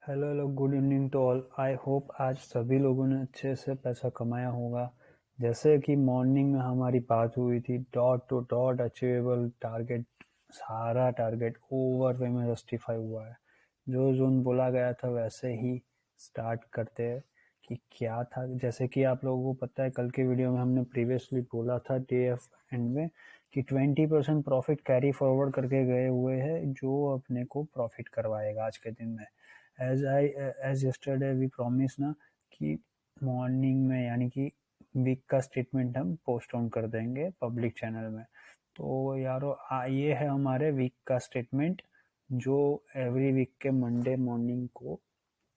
Hello good evening to all. I hope आज सभी लोगों ने अच्छे से पैसा कमाया होगा। जैसे कि मॉर्निंग में हमारी बात हुई थी, dot to dot achievable target, सारा टारगेट ओवर वे में जस्टिफाई हुआ है। जो जोन बोला गया था वैसे ही स्टार्ट करते हैं कि क्या था। जैसे कि आप लोगों को पता है, कल के वीडियो में हमने प्रीवियसली बोला था डीएफ एंड में कि 20% प्रॉफिट कैरी फॉरवर्ड करके गए हुए हैं, जो अपने को प्रॉफिट करवाएगा आज के दिन में। एज यस्टरडे वी प्रॉमिस ना कि मॉर्निंग में यानी कि वीक का स्टेटमेंट हम पोस्ट ऑन कर देंगे पब्लिक चैनल में। तो यारो ये है हमारे वीक का स्टेटमेंट, जो एवरी वीक के मंडे मॉर्निंग को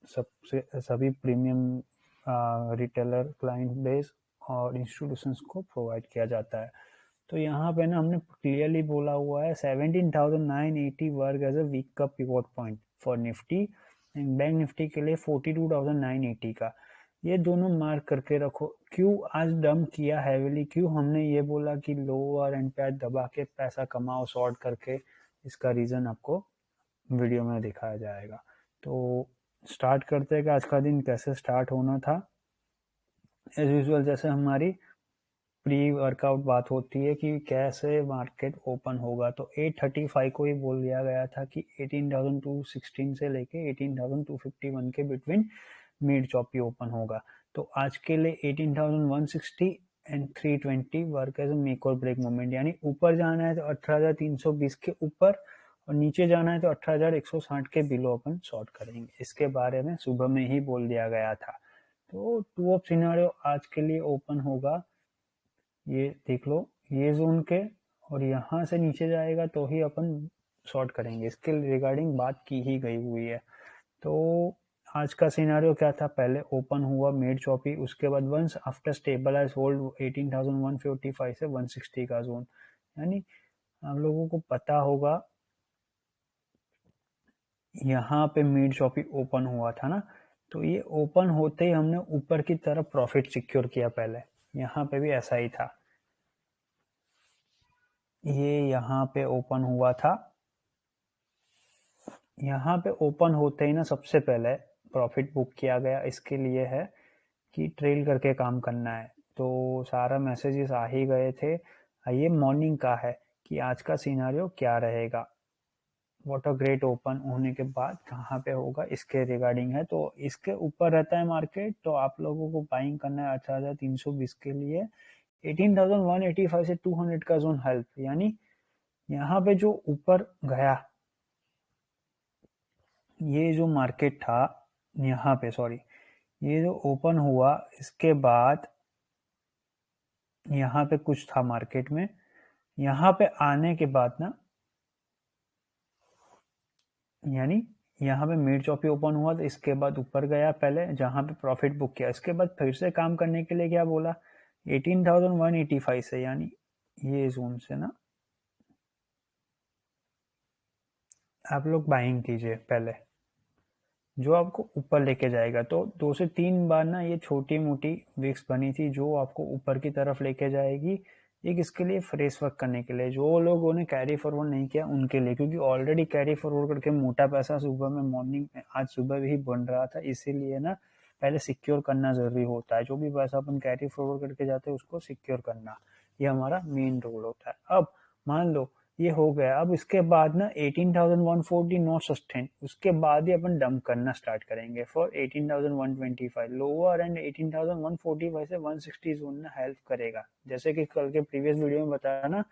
सबसे सभी प्रीमियम रिटेलर, क्लाइंट बेस और इंस्टीट्यूशंस को प्रोवाइड किया जाता है। तो यहाँ पे ना हमने क्लियरली बोला हुआ है 17,980 वर्क एज अ वीक का pivot point for Nifty and bank Nifty के लिए 42,980 का। ये दोनों मार्क करके रखो। क्यों आज डंप किया हैवीली, क्यों हमने ये बोला कि लोअर एंड पे दबा के पैसा कमाओ शॉर्ट करके, इसका रीजन आपको वीडियो में दिखाया जाएगा। तो स्टार्ट करते हैं कि आज का दिन कैसे स्टार्ट होना था। एज यूजुअल जैसे हमारी प्री वर्कआउट बात होती है कि कैसे मार्केट ओपन होगा, तो 835 को ही बोल दिया गया था कि 18,216 से लेके 18,251 के बिटवीन मिड चॉपी ओपन होगा। तो आज के लिए 18,160 एंड 320 वर्क एज मेक और ब्रेक मोमेंट, यानी ऊपर जाना है तो 18,320 के ऊपर और नीचे जाना है तो 18,160 के बिलो अपन शॉर्ट करेंगे। इसके बारे में सुबह में ही बोल दिया गया था। तो टू ऑफ सिनेरियो आज के लिए ओपन होगा, ये देख लो, ये जोन के, और यहाँ से नीचे जाएगा तो ही अपन शॉर्ट करेंगे। इसके रिगार्डिंग बात की ही गई हुई है। तो आज का सिनारियो क्या था, पहले ओपन हुआ मिड चॉपी, उसके बाद वंस आफ्टर स्टेबलाइज होल्ड 18,145 से 160 का जोन, यानी आप लोगों को पता होगा यहाँ पे मिड चॉपी ओपन हुआ था ना। तो ये ओपन होते ही हमने ऊपर की तरफ प्रॉफिट सिक्योर किया। पहले यहाँ पे भी ऐसा ही था, ये यहाँ पे ओपन हुआ था। यहाँ पे ओपन होते ही ना सबसे पहले प्रॉफिट बुक किया गया। इसके लिए है कि ट्रेल करके काम करना है। तो सारा मैसेजेस आ ही गए थे। ये मॉर्निंग का है कि आज का सिनारियो क्या रहेगा, व्हाट अ ग्रेट ओपन होने के बाद कहाँ पे होगा, इसके रिगार्डिंग है। तो इसके ऊपर रहता है मार्केट, तो आप लोगों को बाइंग करना है 18,320 के लिए। 18,185 से 200 का जोन हेल्प, यानी यहाँ पे जो ऊपर गया, ये जो मार्केट था यहाँ पे, सॉरी, ये जो ओपन हुआ इसके बाद यहाँ पे कुछ था मार्केट में, यहाँ पे आने के बाद ना, यानी यहाँ पे मिड चॉपी ओपन हुआ तो इसके बाद ऊपर गया पहले, जहाँ पे प्रॉफिट बुक किया। इसके बाद फिर से काम करने के लिए क्या बोला, 18,185 से, यानी ये जोन से ना आप लोग बाइंग कीजिए पहले, जो आपको ऊपर लेके जाएगा। तो 2 से 3 बार ना ये छोटी मोटी विक्स बनी थी जो आपको ऊपर की तरफ लेके जाएगी। एक इसके लिए फ्रेश वर्क करने के लिए, जो लोगों ने कैरी फॉरवर्ड नहीं किया उनके लिए, क्योंकि ऑलरेडी कैरी फॉरवर्ड करके मोटा पैसा सुबह में मॉर्निंग में आज सुबह भी बन रहा था। इसीलिए ना पहले सिक्योर करना जरूरी होता है। जो भी पैसा अपन कैरी फॉरवर्ड करके जाते हैं उसको सिक्योर करना, ये हमारा मेन रोल होता है। अब मान लो ये हो गया, अब इसके बाद ना 18,140 नॉट सस्टेन, उसके बाद ही अपन डंप करना स्टार्ट करेंगे फॉर 18,125 लोअर एंड 18,145 से 160 जोन ना हेल्प करेगा। जैसे कि कल के प्रीवियस वीडियो में बताया ना,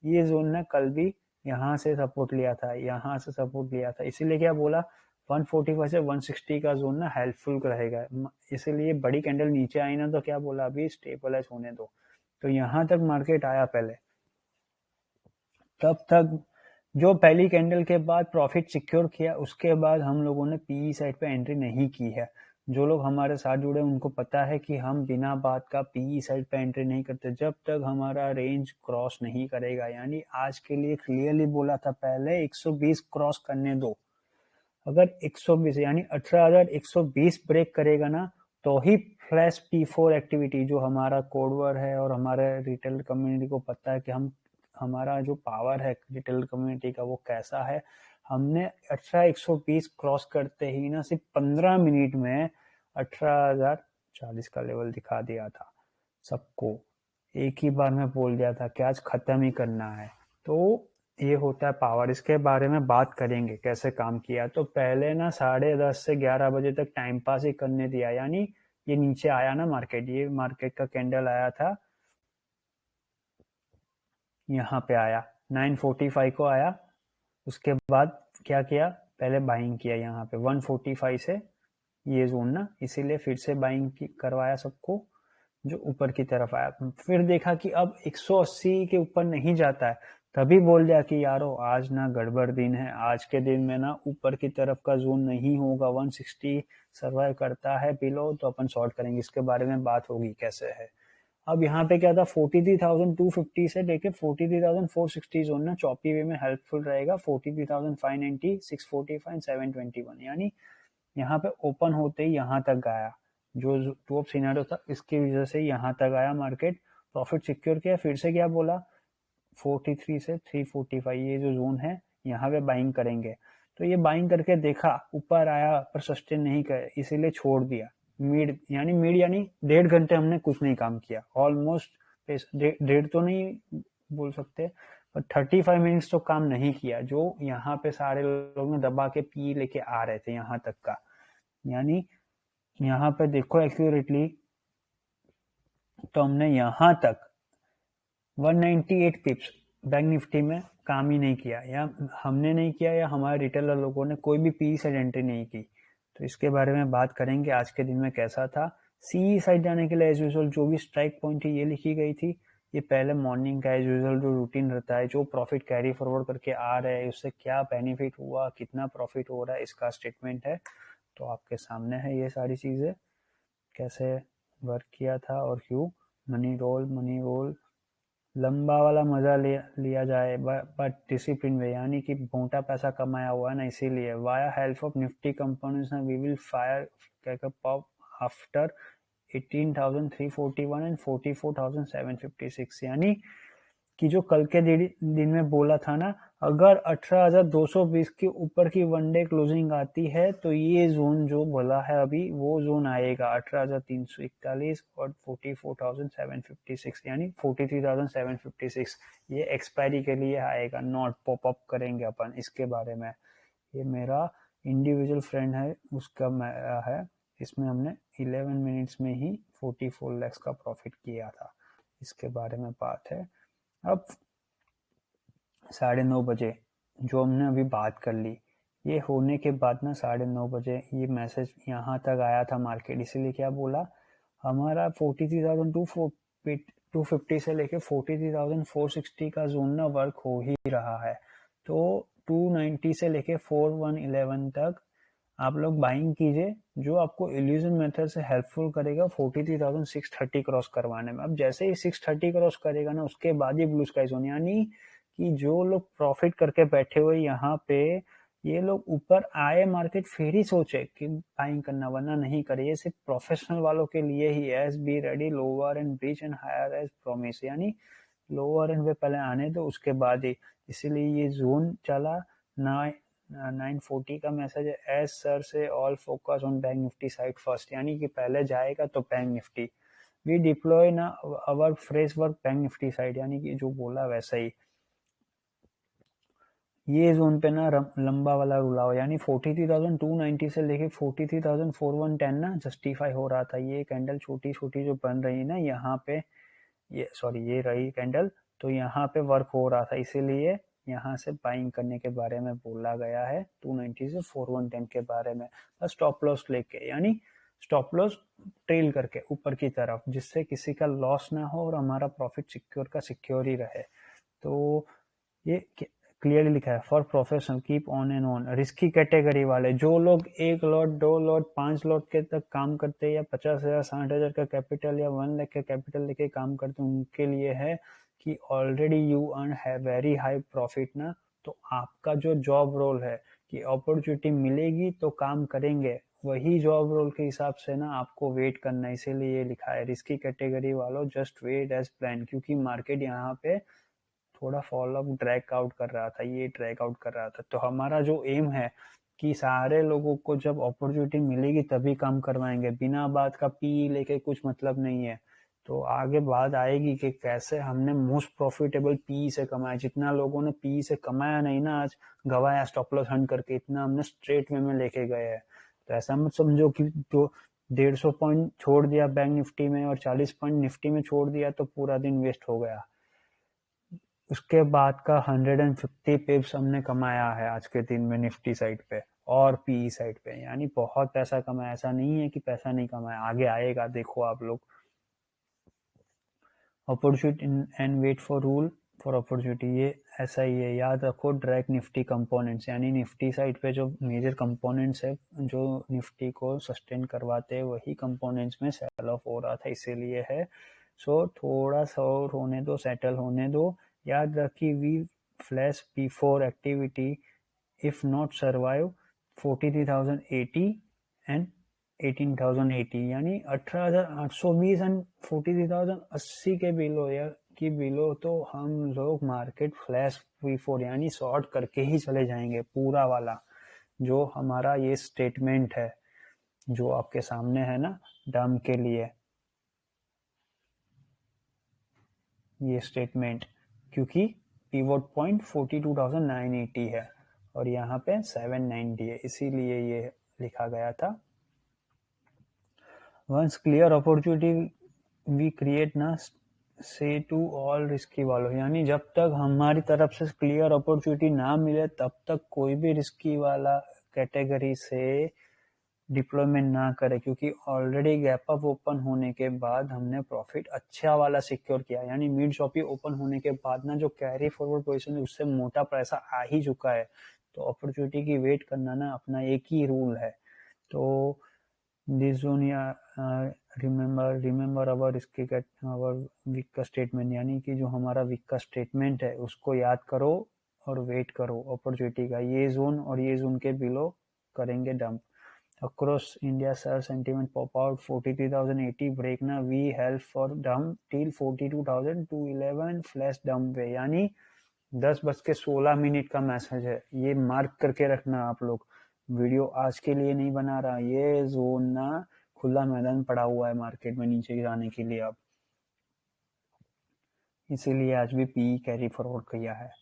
ये जोन ना कल भी यहाँ से सपोर्ट लिया था, यहाँ से सपोर्ट लिया था। इसीलिए क्या बोला, 145 से 160 का जोन ना हेल्पफुल रहेगा। इसीलिए बड़ी कैंडल नीचे आई ना तो क्या बोला, अभी स्टेबलाइज होने दो। तो यहाँ तक मार्केट आया पहले, तब तक जो पहली कैंडल के बाद प्रॉफिट सिक्योर किया, उसके बाद हम लोगों ने पीई साइड पे एंट्री नहीं की है। जो लोग हमारे साथ जुड़े उनको पता है कि हम बिना बात का पीई साइड पे एंट्री नहीं करते जब तक हमारा रेंज क्रॉस नहीं करेगा। यानी आज के लिए क्लियरली बोला था पहले 120 क्रॉस करने दो। अगर 120 यानी 18,120 ब्रेक करेगा ना, तो ही फ्लैश P4 एक्टिविटी, जो हमारा कोडवर है और हमारे रिटेल कम्युनिटी को पता है कि हम, हमारा जो पावर है रिटेल कम्युनिटी का वो कैसा है, हमने 18,120 क्रॉस करते ही ना सिर्फ 15 मिनट में 18,040 का लेवल दिखा दिया था सबको। एक ही बार में बोल दिया था कि आज खत्म ही करना है। तो ये होता है पावर। इसके बारे में बात करेंगे कैसे काम किया। तो पहले ना 10:30 से 11 बजे तक टाइम पास ही करने दिया, यानी ये नीचे आया ना मार्केट, ये मार्केट का कैंडल आया था, यहाँ पे आया 945 को आया। उसके बाद क्या किया, पहले बाइंग किया यहाँ पे 145 से ये जोन ना, इसीलिए फिर से बाइंग करवाया सबको, जो ऊपर की तरफ आया। फिर देखा कि अब 180 के ऊपर नहीं जाता है, तभी बोल दिया कि यारो आज ना गड़बड़ दिन है, आज के दिन में ना ऊपर की तरफ का जोन नहीं होगा, 160 सर्वाइव करता है बिलो तो अपन शॉर्ट करेंगे। इसके बारे में बात होगी कैसे है। अब यहाँ पे क्या था, 43,250 से लेके 43,460 जोन ना चॉपी वे में हेल्पफुल रहेगा। 43,590, 645, 721, यानी यहाँ पे ओपन होते ही यहाँ तक गया, जो टॉप सिनेरियो था इसकी वजह से यहाँ तक आया मार्केट, प्रॉफिट सिक्योर किया। फिर से क्या बोला, 43 से 345 ये जो जोन है यहाँ पे बाइंग करेंगे। तो ये बाइंग करके देखा, ऊपर आया पर सस्टेन नहीं करे, इसीलिए छोड़ दिया। मिड यानी 1.5 घंटे हमने कुछ नहीं काम किया, ऑलमोस्ट डेढ़ तो नहीं बोल सकते, पर 35 मिनट्स तो काम नहीं किया, जो यहाँ पे सारे लोग ने दबा के पी लेके आ रहे थे यहाँ तक का। यानी यहाँ पे देखो एक्यूरेटली, तो हमने यहाँ तक 198 पिप्स बैंक निफ्टी में काम ही नहीं किया, या हमने नहीं किया या हमारे रिटेलर लोगों ने कोई भी पी साइड एंट्री नहीं की। तो इसके बारे में बात करेंगे आज के दिन में कैसा था। सी साइड जाने के लिए एज यूजुअल जो भी स्ट्राइक पॉइंट है ये लिखी गई थी। ये पहले मॉर्निंग का एज यूजुअल जो रूटीन रहता है, जो प्रॉफिट कैरी फॉरवर्ड करके आ रहे हैं उससे क्या बेनिफिट हुआ, कितना प्रॉफिट हो रहा है, इसका स्टेटमेंट है। तो आपके सामने है ये सारी चीज़ें, कैसे वर्क किया था और क्यों। मनी रोल लंबा वाला मजा लिया जाए बट डिसिप्लिन में, यानी कि मोटा पैसा कमाया हुआ है ना, इसीलिए via help of Nifty components ना we will fire kick up after 18,341 and 44,756, यानी कि जो कल के दिन में बोला था ना, अगर 18,220 के ऊपर की वनडे क्लोजिंग आती है तो ये जोन जो बोला है अभी वो जोन आएगा 18,341 और 44,756, यानी 43,756, ये एक्सपायरी के लिए आएगा, नॉट पॉप अप करेंगे अपन इसके बारे में। ये मेरा इंडिविजुअल फ्रेंड है, उसका है, इसमें हमने 11 मिनट्स में ही 44 लाख का प्रॉफिट किया था, इसके बारे में बात है। अब 9:30 बजे जो हमने अभी बात कर ली, ये होने के बाद ना 9:30 बजे ये मैसेज यहाँ तक आया था मार्केट, इसीलिए क्या बोला, हमारा 43,250 से लेके 43,460 का जोन ना वर्क हो ही रहा है। तो 290 से लेके 4111 तक आप लोग बाइंग कीजिए, जो आपको इल्यूजन मेथड से हेल्पफुल करेगा 43,630 क्रॉस करवाने में। अब जैसे ही 630 क्रॉस करेगा ना, उसके बाद ही ब्लू स्काई जोन, यानी कि जो लोग प्रॉफिट करके बैठे हुए यहाँ पे, ये लोग ऊपर आए मार्केट फिर ही सोचे कि बाइंग करना, वरना नहीं करे। ये सिर्फ प्रोफेशनल वालों के लिए ही, as be ready lower end breach and higher as promise, यानी लोअर एंड पे पहले आने दो उसके बाद ही। इसीलिए ये जोन चला ना। 940 का मैसेज है, एज सर से all focus on bank Nifty side first, यानी कि पहले जाएगा तो बैंक निफ्टी। वी डिप्लॉय ना our fresh work Bank Nifty side, यानी कि जो बोला वैसा ही। ये जोन पे ना लंबा वाला रुलाओ, यानी 43,290 से लेके 43,410 ना जस्टिफाई हो रहा था। ये कैंडल छोटी छोटी जो बन रही ना यहाँ पे, ये रही कैंडल, तो यहाँ पे वर्क हो रहा था, इसीलिए यहाँ से बाइंग करने के बारे में बोला गया है 290 से 4110 के बारे में। बस स्टॉप लॉस लेके, यानी स्टॉप लॉस ट्रेल करके ऊपर की तरफ, जिससे किसी का लॉस ना हो और हमारा प्रॉफिट सिक्योर का सिक्योर ही रहे। तो ये क्लियरली लिखा है, for professional keep on and on. Risky category वाले जो लोग 1 लॉट 2 लॉट 5 लॉट के तक काम करते हैं, या 50,000 60,000 का कैपिटल या 1 लाख का कैपिटल लेके काम करते हैं, उनके लिए है कि ऑलरेडी यू अर्न है वेरी हाई प्रॉफिट ना, तो आपका जो जॉब रोल है कि अपॉर्चुनिटी मिलेगी तो काम करेंगे, वही जॉब रोल के हिसाब से ना आपको वेट करना है। इसीलिए ये लिखा है, रिस्की कैटेगरी वालों जस्ट वेट एज प्लान, क्योंकि मार्केट यहाँ पे थोड़ा फॉल ऑफ ड्रैग आउट कर रहा था, ये ड्रैग आउट कर रहा था। तो हमारा जो एम है कि सारे लोगों को जब अपॉर्चुनिटी मिलेगी तभी काम करवाएंगे, बिना बात का पी लेके कुछ मतलब नहीं है। तो आगे बात आएगी कि कैसे हमने मोस्ट प्रॉफिटेबल पी से कमाया। जितना लोगों ने पी से कमाया नहीं ना आज, गवाया स्टॉप लॉस हंट करके, इतना हमने स्ट्रेट वे में लेके गए हैं। तो ऐसा मत समझो कि जो 150 पॉइंट छोड़ दिया बैंक निफ्टी में और 40 पॉइंट निफ्टी में छोड़ दिया तो पूरा दिन वेस्ट हो गया। उसके बाद का 150 पिप्स हमने कमाया है आज के दिन में निफ्टी साइड पे और पीई साइड पे, यानी बहुत पैसा कमाया। ऐसा नहीं है कि पैसा नहीं कमाया, आगे आएगा, देखो आप लोग। Opportunity and wait for rule for opportunity, ये ऐसा ही है, याद रखो। डायरेक्ट निफ्टी कंपोनेंट्स, यानी निफ्टी साइड पे जो मेजर कंपोनेंट्स है जो निफ्टी को सस्टेन करवाते हैं, वही कंपोनेंट्स में सेल ऑफ हो रहा था, इसीलिए है। सो थोड़ा सा और होने दो, सेटल होने दो। याद रखिए, we flash before activity if not survive 43,080 and 18,080, यानी 18,820 एंड 43,080 के बिलो या की बिलो तो हम लोग मार्केट फ्लैश बिफोर यानी शॉर्ट करके ही चले जाएंगे पूरा वाला। जो हमारा ये स्टेटमेंट है जो आपके सामने है ना डम के लिए, ये स्टेटमेंट, क्योंकि पिवोट पॉइंट 42,980 है और यहाँ पे 790 है, इसीलिए ये लिखा गया था। Once clear opportunity we create ना से टू ऑल रिस्की वालों, यानी जब तक हमारी तरफ से क्लियर अपॉर्चुनिटी ना मिले तब तक कोई भी रिस्की वाला कैटेगरी से डिप्लॉयमेंट ना करे, क्योंकि ऑलरेडी गैप अप ओपन होने के बाद हमने प्रॉफिट अच्छा वाला सिक्योर किया। यानी मिड शॉपी ओपन होने के बाद ना जो कैरी फॉरवर्ड पोजीशन है उससे मोटा पैसा आ ही चुका है। तो अपॉर्चुनिटी की वेट करना ना अपना एक ही रूल है। तो दिस जोन या रिमेंबर अवर इसके अवर वीक का स्टेटमेंट, यानी कि जो हमारा वीक का स्टेटमेंट है उसको याद करो और वेट करो अपॉर्चुनिटी का। ये जोन और ये जोन के बिलो करेंगे dump. Across India, sell sentiment pop out 43,080 break ना we held for dump till 42,211 flash dump पे, यानी 10:16 का मैसेज है। ये मार्क करके रखना आप लोग, वीडियो आज के लिए नहीं बना रहा, ये जोन ना खुला मैदान पड़ा हुआ है मार्केट में नीचे जाने के लिए अब, इसीलिए आज भी पी कैरी फॉरवर्ड किया है।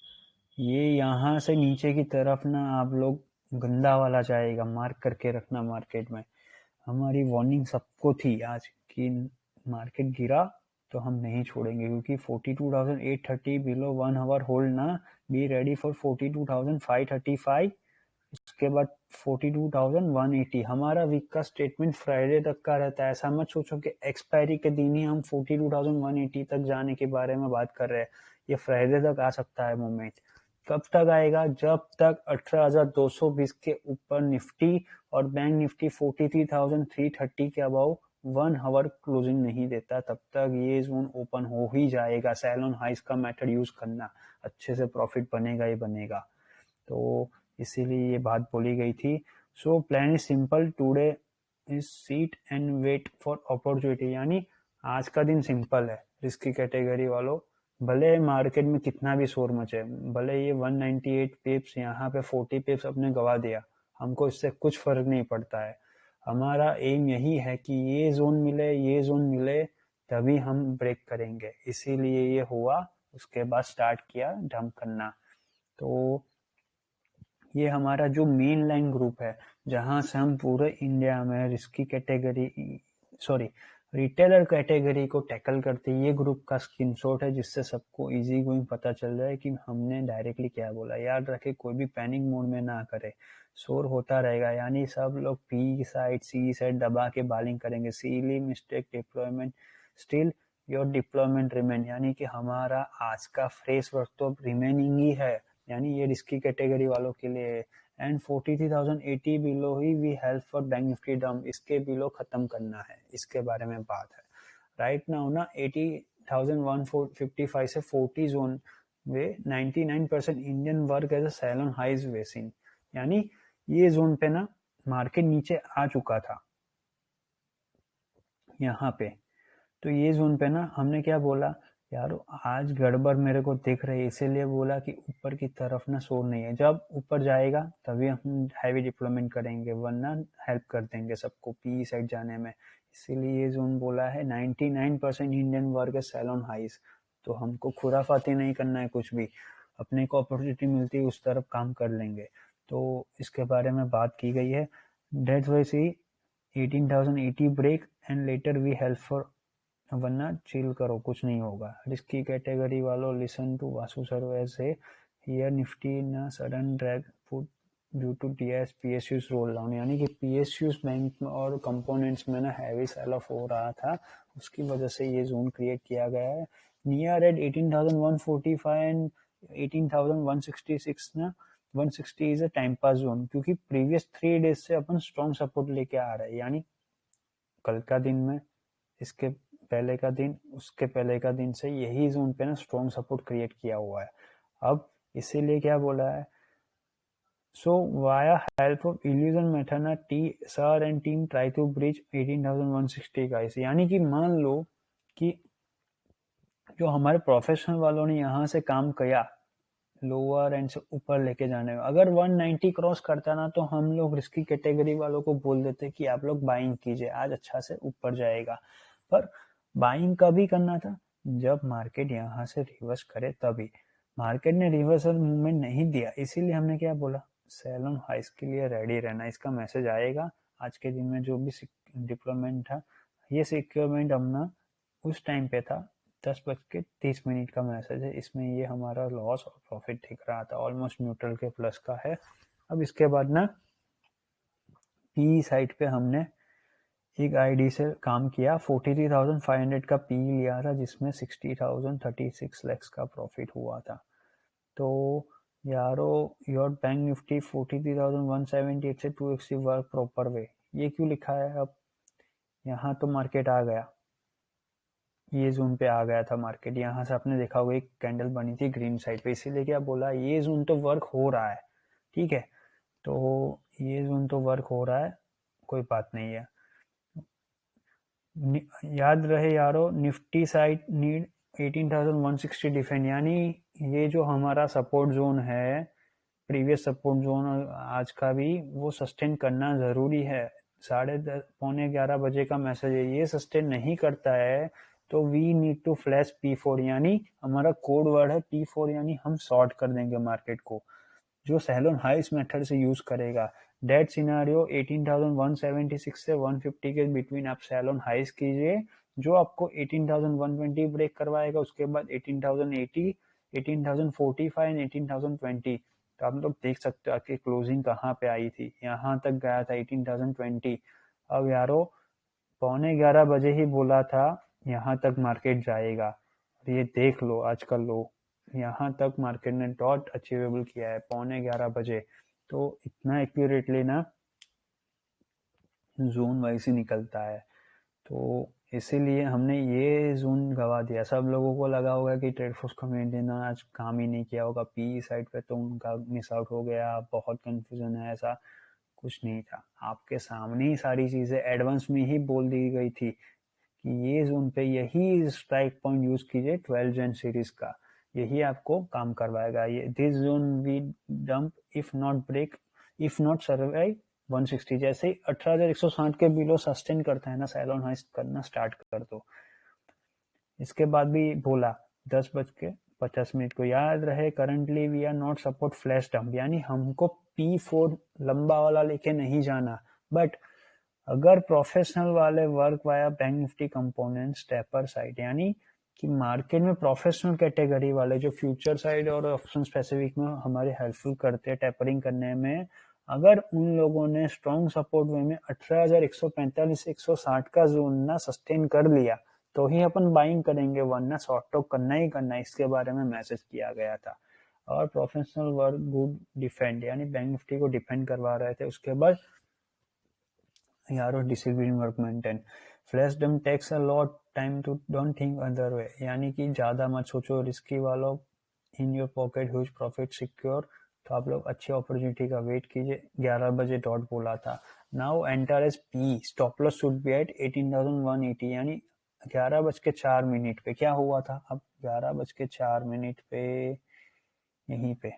ये यहाँ से नीचे की तरफ ना आप लोग गंदा वाला जाएगा, मार्क करके रखना मार्केट में। हमारी वार्निंग सबको थी आज कि मार्केट गिरा तो हम नहीं छोड़ेंगे, क्योंकि 42,830 बिलो 1 आवर होल्ड ना, बी रेडी फॉर 42,535, उसके बाद 42,180। हमारा वीक का स्टेटमेंट फ्राइडे तक का रहता है। ऐसा मत सोचो कि एक्सपायरी के दिन ही हम 42,180 तक जाने के बारे में बात कर रहे हैं। ये फ्राइडे तक आ सकता है मोमेंट। कब तक आएगा? जब तक 18,220 के ऊपर निफ्टी और बैंक निफ्टी 43,330 के अबाउ 1 आवर क्लोजिंग नहीं देता, तब तक ये जोन ओपन हो ही जाएगा। सेल ऑन हाइस का मेथड यूज करना, अच्छे से प्रॉफिट बनेगा ही बनेगा। तो इसीलिए ये बात बोली गई थी। So plan is simple today is sit and wait for opportunity, यानी आज का दिन सिंपल है रिस्की कैटेगरी वालों। भले मार्केट में कितना भी शोर मचे, भले ये 198 पिप्स यहाँ पे 40 पिप्स अपने गवा दिया, हमको इससे कुछ फर्क नहीं पड़ता है। हमारा एम यही है कि ये जोन मिले, ये जोन मिले, तभी हम ब्रेक करेंगे। इसीलिए ये हुआ, उसके बाद स्टार्ट किया डंप करना। तो ये हमारा जो मेन लाइन ग्रुप है जहां से हम पूरे इंडिया में रिस्की कैटेगरी रिटेलर कैटेगरी को टैकल करते हैं, ये ग्रुप का स्क्रीनशॉट है, जिससे सबको इजी गोइंग पता चल जाए कि हमने डायरेक्टली क्या बोला। याद रखे, कोई भी पैनिक मोड में ना करे, शोर होता रहेगा, यानी सब लोग पी साइड सी साइड दबा के बालिंग करेंगे। Silly mistake deployment still your deployment remain, यानी कि हमारा आज का फ्रेश वर्क तो रिमेनिंग ही है, यानी ये रिस्की कैटेगरी वालों के लिए। एंड 43,080 बिलो ही we help for Bank Nifty dump, इसके बिलो खत्म करना है, इसके बारे में बात है। राइट नाउ ना 80,155 से 40 zone we 99% Indian work as a sell on highs वेसिन, यानी ये जोन पे ना मार्केट नीचे आ चुका था यहाँ पे। तो ये जोन पे ना हमने क्या बोला, यार आज गड़बड़ मेरे को दिख रही है, इसीलिए बोला कि ऊपर की तरफ ना शोर नहीं है, जब ऊपर जाएगा तभी हम हैवी डिप्लॉयमेंट करेंगे, वरना हेल्प कर देंगे सबको पी साइड जाने में। इसीलिए ये जोन बोला है 99% इंडियन वर्क है सेल ऑन हाइस, तो हमको खुराफाती नहीं करना है कुछ भी, अपने को अपॉर्चुनिटी मिलती है उस तरफ काम कर लेंगे। तो इसके बारे में बात की गई है। Date wise 18,080 break and later we help for, वरना चिल करो कुछ नहीं होगा। रिस्की कैटेगरी वालों लिसन टू वासु सर्वे से हियर निफ्टी न sudden drag foot due to TS PSUs roll down, यानी कि पीएसयूज बैंक और कंपोनेंट्स में ना हैवी सेल ऑफ हो रहा था, उसकी वजह से ये जोन क्रिएट किया गया है। नियर एट 18,145 एंड 18,166 ना 160 is a time pass zone, क्योंकि प्रीवियस 3 डेज से अपन स्ट्रॉन्ग सपोर्ट लेके आ रहे हैं, यानी कल का दिन में, इसके पहले का दिन, उसके पहले का दिन से यही जोन पे ना स्ट्रॉन्ग सपोर्ट क्रिएट किया हुआ है। अब इसीलिए क्या बोला है, so via help of illusion method ना T sir and team try to bridge 18,160 का, इसे यानी कि मान लो कि जो हमारे प्रोफेशनल वालों ने यहाँ से काम किया लोअर एंड से ऊपर लेके जाने में, अगर 190 क्रॉस करता ना तो हम लोग रिस्की कैटेगरी वालों को बोल देते कि आप लोग बाइंग कीजिए, आज अच्छा से ऊपर जाएगा। पर बाइंग कभी करना था जब मार्केट यहाँ से रिवर्स करे तभी। मार्केट ने रिवर्सल मूवमेंट नहीं दिया, इसीलिए हमने क्या बोला, सेल ऑन हाइस के लिए रेडी रहना। इसका मैसेज आएगा आज के दिन में, जो भी डिप्लॉयमेंट था, ये सिक्योरमेंट हमने उस टाइम पे था 10:30 का मैसेज है, इसमें ये हमारा लॉस और प्रॉफिट दिख रहा था, ऑलमोस्ट न्यूट्रल के प्लस का है। अब इसके बाद ना पी साइड पे हमने एक आईडी से काम किया, 43,500 का पी लिया था, जिसमें 60,036 लैक्स का प्रॉफिट हुआ था। तो यारो योर बैंक निफ्टी 43,178 से 2x वर्क प्रॉपर वे, ये क्यों लिखा है? अब यहाँ तो मार्केट आ गया, ये जोन पे आ गया था मार्केट, यहाँ से आपने देखा होगा एक कैंडल बनी थी ग्रीन साइड पे, इसीलिए क्या बोला, ये जोन तो वर्क हो रहा है, ठीक है, तो ये जोन तो वर्क हो रहा है, कोई बात नहीं है। याद रहे यारो, निफ्टी साइड नीड 18,160 डिफेंड, यानी ये जो हमारा सपोर्ट जोन है, प्रीवियस सपोर्ट जोन आज का भी, वो सस्टेन करना जरूरी है। 10:30 पौने 11 बजे का मैसेज है, ये सस्टेन नहीं करता है तो we need to flash P4, यानी हमारा कोड वर्ड है P4, यानी हम शॉर्ट कर देंगे मार्केट को, जो सेल ऑन हाइस मेथड से यूज करेगा। डेट सिनारियो 18,176 से 150 के बिटवीन आप सेल ऑन हाइस कीजिए, जो आपको 18,120 ब्रेक करवाएगा, उसके बाद 18,080, 18,045 एंड 18,020। तो आप लोग देख सकते हो आपकी क्लोजिंग कहाँ पे आई थी, यहाँ तक गया था 18,020। अब यारो पौने 11 बजे ही बोला था यहाँ तक मार्केट जाएगा, और ये देख लो आज का लो, यहाँ तक मार्केट ने डॉट अचीवेबल किया है पौने 11 बजे। तो इतना एक्यूरेटली ना जोन वाइज ही निकलता है, तो इसीलिए हमने ये जोन गवा दिया। सब लोगों को लगा होगा कि ट्रेडफोर्स कम्युनिटी ने आज काम ही नहीं किया होगा पी साइड पे, तो उनका मिस आउट हो गया, बहुत कंफ्यूजन है, ऐसा कुछ नहीं था, आपके सामने ही सारी चीजें एडवांस में ही बोल दी गई थी कि ये जोन पे यही स्ट्राइक पॉइंट यूज कीजिए 12 जन सीरीज का, यही आपको काम करवाएगा। ये this zone we dump if not break, if not survive 160, जैसे ही 18,160 के बिलो सस्टेन करता है ना, सेल ऑन हाइस करना स्टार्ट कर दो। इसके बाद भी बोला 10:50 को, याद रहे currently we are not support flash dump, यानी हमको P4 लंबा वाला लेके नहीं जाना, बट अगर प्रोफेशनल वाले work via bank Nifty component stepper side, यानी कि मार्केट में प्रोफेशनल कैटेगरी वाले जो फ्यूचर साइड और ऑप्शन स्पेसिफिक में हमारे हेल्पफुल करते हैं टेपरिंग करने में, अगर उन लोगों ने स्ट्रॉन्ग सपोर्ट वे में 18,145 से 160 का जोन ना सस्टेन कर लिया तो ही अपन बाइंग करेंगे, वरना शॉर्ट टॉक करना ही करना, इसके बारे में मैसेज किया गया था। और प्रोफेशनल वर्क गुड डिफेंड, यानी बैंक निफ्टी को डिफेंड करवा रहे थे। उसके बाद यारो discipline work maintain, flash dump takes a lot time to don't think other way, यानी कि ज्यादा मत सोचो, रिस्की वालों in your pocket huge profit secure, तो आप लोग अच्छी अपॉर्चुनिटी का वेट कीजिए। 11 बजे डॉट बोला था। Now enter as P, stop loss should be at 18,180, यानी 11:04 पे क्या हुआ था? अब 11:04 पे यहीं पे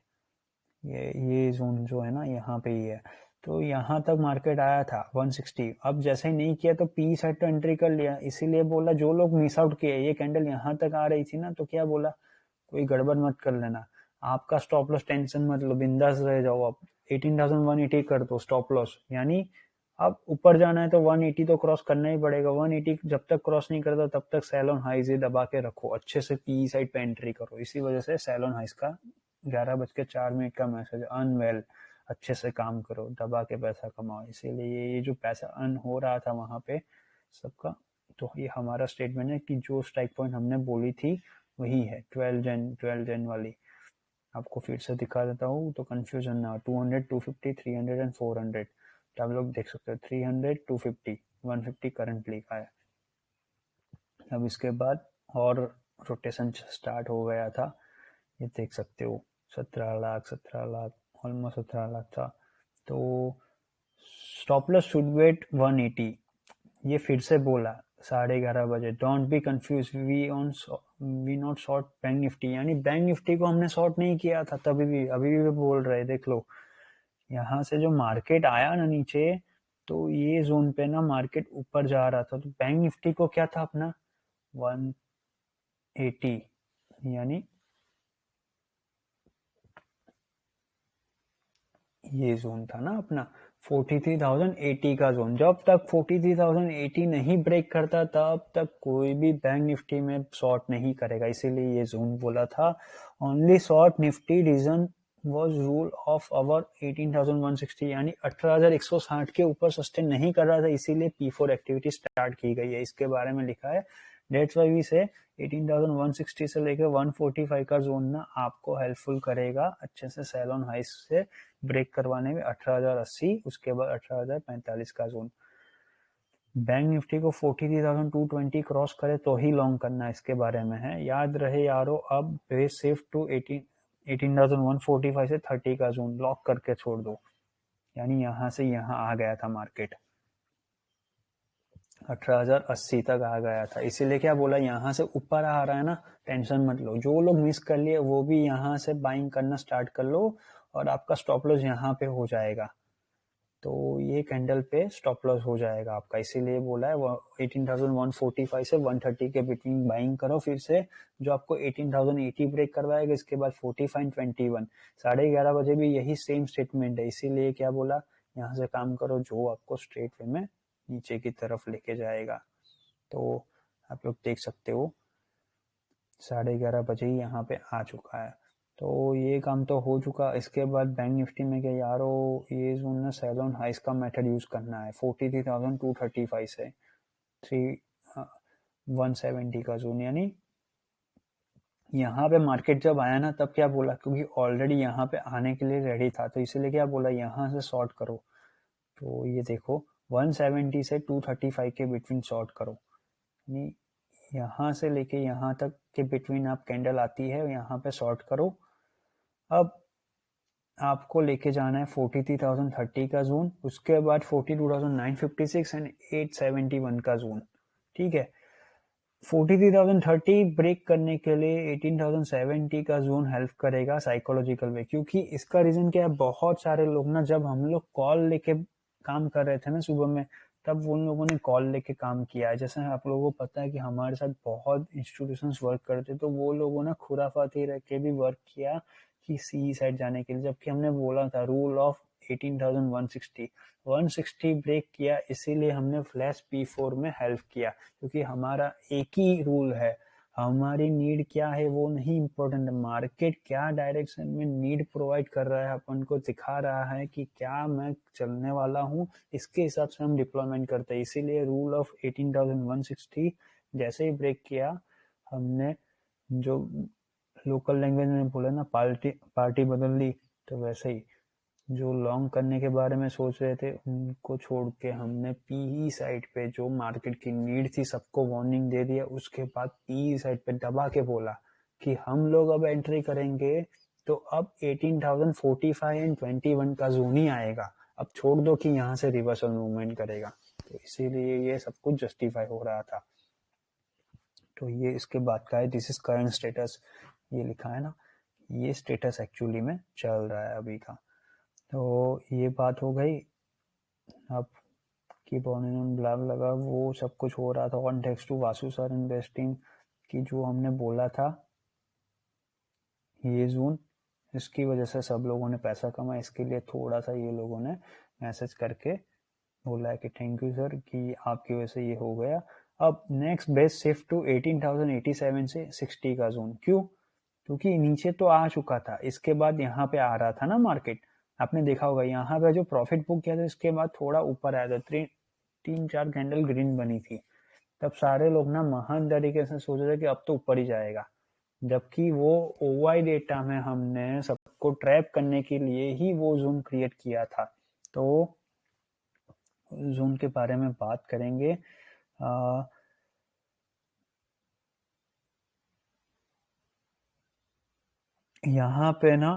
ये जोन जो है ना यहाँ पे ही है, तो यहाँ तक मार्केट आया था 160। अब जैसे ही नहीं किया तो पी साइड तो एंट्री कर लिया, इसीलिए बोला जो लोग मिस आउट किए, ये कैंडल यहाँ तक आ रही थी ना, तो क्या बोला, कोई गड़बड़ मत कर लेना, आपका स्टॉप लॉस टेंशन मत लो, बिंदास रह जाओ, आप 18,180 कर दो स्टॉप लॉस। यानी अब ऊपर जाना है तो 180 तो क्रॉस करना ही पड़ेगा, 180 जब तक क्रॉस नहीं करता तब तक सेल ऑन हाइज ही दबा के रखो, अच्छे से पी साइड पे एंट्री करो। इसी वजह से सेल ऑन हाइज का 11:04 का मैसेज, अनवेल, अच्छे से काम करो, दबा के पैसा कमाओ। इसीलिए ये जो पैसा अर्न हो रहा था वहां पे सबका, तो ये हमारा स्टेटमेंट है कि जो स्ट्राइक पॉइंट हमने बोली थी वही है 12 जन वाली। आपको फिर से दिखा देता हूँ तो कंफ्यूजन ना, 200, 250, 300 एंड 400, तो आप लोग देख सकते हो 300, 250, 150 करंटली का है। अब इसके बाद और रोटेशन स्टार्ट हो गया था, ये देख सकते हो 17 लाख ऑलमोस्ट 17 लाख था। तो स्टॉप लॉस शुड वेट 180, ये फिर से बोला 11:30 बजे, don't be confuse, we not short bank Nifty, यानी बैंक निफ्टी को हमने शॉर्ट नहीं किया था तभी भी, अभी भी बोल रहे, देख लो यहाँ से जो मार्केट आया ना नीचे, तो ये जोन पे ना मार्केट ऊपर जा रहा था, तो बैंक निफ्टी को क्या था अपना 180, यानी ये जोन था ना अपना 43,080 का जोन। जब तक 43,080 नहीं ब्रेक करता तब तक कोई भी बैंक निफ्टी में शॉर्ट नहीं करेगा, इसीलिए ये जोन बोला था। Only short Nifty reason was rule of our 18,160, यानी 18,160 के ऊपर सस्टेन नहीं कर रहा था, इसीलिए P4 एक्टिविटी स्टार्ट की गई है, इसके बारे में लिखा है। डेट्स वाई वी से 18,160 से लेकर 145 का जोन ना आपको हेल्पफुल करेगा अच्छे से सेल ऑन हाइस से ब्रेक करवाने में, 18,080, उसके बाद 18,045 का जोन। बैंक निफ्टी को 43,220 क्रॉस करे तो ही लॉन्ग करना, इसके बारे में है, याद रहे यारो। अब बेस शिफ्ट टू 18,145 से 30 का जोन लॉक करके छोड़ दो, यानी यहां से यहां आ गया था मार्केट, 18,080 तक आ गया था, इसीलिए क्या बोला, यहाँ से ऊपर आ रहा है ना, टेंशन मत लो, जो लोग मिस कर लिए वो भी यहाँ से बाइंग करना स्टार्ट कर लो, और आपका स्टॉप लॉस यहाँ पे हो जाएगा, तो ये कैंडल पे स्टॉप लॉस हो जाएगा आपका, इसीलिए बोला है 18,145 से 130 के बिटवीन बाइंग करो फिर से, जो आपको 18,080 ब्रेक करवाएगा, इसके बाद 45.21, 11:30 भी यही सेम स्टेटमेंट है, इसीलिए क्या बोला, यहाँ से काम करो जो आपको स्ट्रेट वे में नीचे की तरफ लेके जाएगा। तो आप लोग देख सकते हो 11:30 ही यहाँ पे आ चुका है, तो ये काम तो हो चुका। इसके बाद बैंक निफ्टी में क्या यारो, ये जोन ना सेल ऑन हाइस का मेथड यूज करना है, 43,235 से 170 का जोन, यानी यहाँ पे मार्केट जब आया ना तब क्या बोला, क्योंकि ऑलरेडी यहाँ पे आने के लिए रेडी था, तो इसीलिए क्या बोला, यहाँ से शॉर्ट करो, तो ये देखो 170 से 235 के बिटवीन शॉर्ट करो, यानी यहाँ से लेके यहाँ तक के बिटवीन आप कैंडल आती है यहाँ पे शॉर्ट करो। अब आपको लेके जाना है 43,030 का जोन, उसके बाद 42,956 एंड 871 का जोन, ठीक है। 43,030 ब्रेक करने के लिए 18,070 का जोन हेल्प करेगा साइकोलॉजिकल वे, क्योंकि इसका रीजन क्या है, बहुत सारे लोग ना, जब हम लोग कॉल लेके काम कर रहे थे ना सुबह में, तब उन लोगों ने कॉल लेके काम किया है। जैसे आप लोगों को पता है कि हमारे साथ बहुत इंस्टीट्यूशंस वर्क करते, तो वो लोगों ने खुराफाती रह के भी वर्क किया कि सी साइड जाने के लिए, जबकि हमने बोला था रूल ऑफ 18,160, 160 ब्रेक किया, इसीलिए हमने फ्लैश P4 में हेल्प किया, क्योंकि हमारा एक ही रूल है, हमारी नीड क्या है वो नहीं इम्पोर्टेंट है, मार्केट क्या डायरेक्शन में नीड प्रोवाइड कर रहा है, अपन को दिखा रहा है कि क्या मैं चलने वाला हूँ, इसके हिसाब से हम डिप्लॉयमेंट करते हैं। इसीलिए रूल ऑफ 18,160 जैसे ही ब्रेक किया, हमने जो लोकल लैंग्वेज में बोला ना, पार्टी बदल ली, तो वैसे ही जो लॉन्ग करने के बारे में सोच रहे थे उनको छोड़ के हमने पी साइड पे जो मार्केट की नीड थी सबको वार्निंग दे दिया, उसके बाद पी साइड पे दबा के बोला कि हम लोग अब एंट्री करेंगे, तो अब 18,045 एंड 21 का जोन ही आएगा, अब छोड़ दो कि यहाँ से रिवर्सल मूवमेंट करेगा, तो इसीलिए ये सब कुछ जस्टिफाई हो रहा था। तो ये इसके बाद का है, दिस इज करंट स्टेटस, ये लिखा है ना, ये स्टेटस एक्चुअली में चल रहा है अभी का। तो ये बात हो गई। अब कीप ऑन ब्लैब लगा, वो सब कुछ हो रहा था on text to Vasu sir investing की जो हमने बोला था, ये जोन, इसकी वजह से सब लोगों ने पैसा कमाया। इसके लिए थोड़ा सा ये लोगों ने मैसेज करके बोला है कि थैंक यू सर कि आपकी वजह से ये हो गया। अब नेक्स्ट बेस्ट शिफ्ट टू 18,087 से 60 का जोन। क्यों? क्योंकि नीचे तो आ चुका था, इसके बाद यहाँ पे आ रहा था ना मार्केट, आपने देखा होगा यहाँ पे जो प्रॉफिट बुक किया था इसके बाद थोड़ा ऊपर आया था, 3-4 कैंडल ग्रीन बनी थी, तब सारे लोग ना महान तरीके से सोच रहे थे कि अब तो ऊपर ही जाएगा, जबकि वो ओवाई डेटा में हमने सबको ट्रैप करने के लिए ही वो जोन क्रिएट किया था। तो जोन के बारे में बात करेंगे। यहाँ पे ना